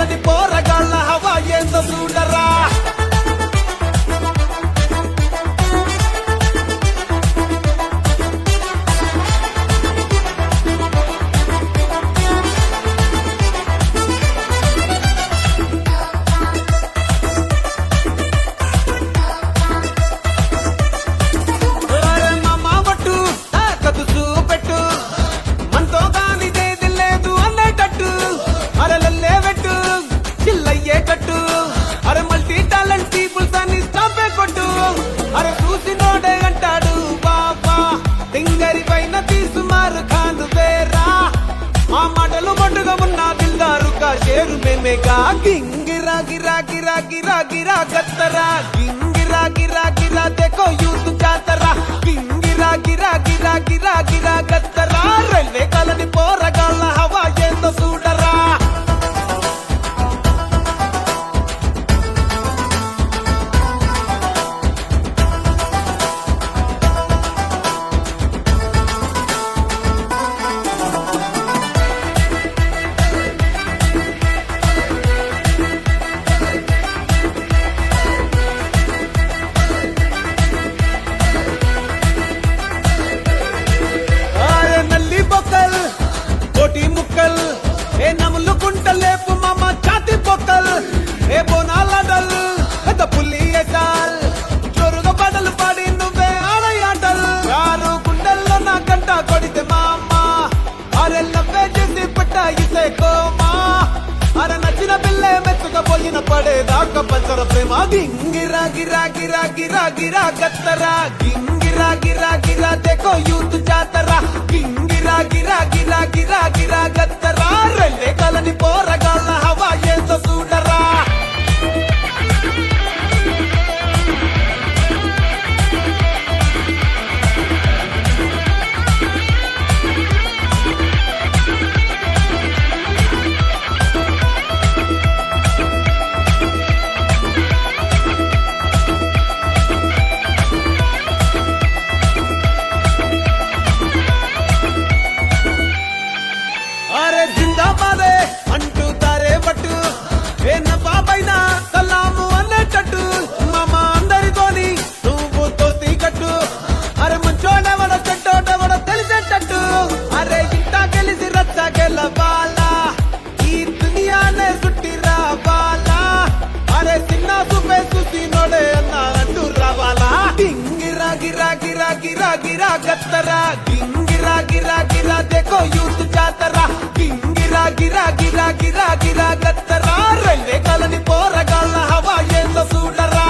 కాలని పోరగాళ్ళ హవా ఏందో చూడరా. అరే మల్టీ టాలెంట్ పీపుల్స్ అని స్టాంపే కొట్టు. అరే చూసినోడే అంటాడు బాబా టింగరి పైన తీసుమారు ఖాను వేరా. ఆ మాటలు మొండుగా ఉన్న దిల్దారు కా షేరు మేమేగా. గింగిరా గిరా గిరా గిరా గిరా గత్తరా గింగిరా గిరా గిరా దేఖో యూత్ జాతరా. గింగిరా గిరా గిరా గిరా గిరా గత్తరా. రైల్వే కాలని పోరగాళ్ళ హవా ఏందో చూడరా. ముక్కల్ ఏ నములు కుంటలేపు మామ ఛాతి పొక్కల్ ఏ బోనాలడల్ పెద్ద పుల్లి ఎసాల్ జోరుగా పాటలు పాడి నువ్వే ఆడయాటల్. యారు గుండెల్లో నా కంట కొడితే మామ అరే నవ్వే చేసి పట్ట ఇసే కోమా. అరే నచ్చిన పిల్లే మెచ్చుగా పోయిన పడేదాకా పంచర ప్రేమ. గింగిరా గిరా గిరా గిరా గిరా గత్తరా గింగిరా గిరా గిరా దేఖో యూత్ జాతరా. గింగిరా గిరా గిరా గిరా గిరా గత్తరా. రైల్వే కాలని పోరగాళ్ళ హవా ఏందో చూడరా. అరే జిందాబాదే అంటూ తారే పట్టు ఏ నవాబైన సలాము అనేటట్టు మామ అందరితోని నువ్వు తోసి కట్టు. అరే మంచోడెవడ చెడ్డోడెవడ తెలిసేటట్టు. అరే ఇంటా గెలిసి రచ్చ గెలవాలా ఈ దునియానే సుట్టి రావాలా. అరే చిన్న సుపే చూసి నోడే అన్నా అంటూ రావాలా. గింగిరా గిరా గిరా గిరా గిరా గత్తరా గింగిరా గిరా గిరా దేఖో యూత్ జాతరా. గింగిరా గిరా గిరా గిరా గిరా గత్తరా. రైల్వే కాలని పోరగాళ్ళ హవా ఏందో చూడరా.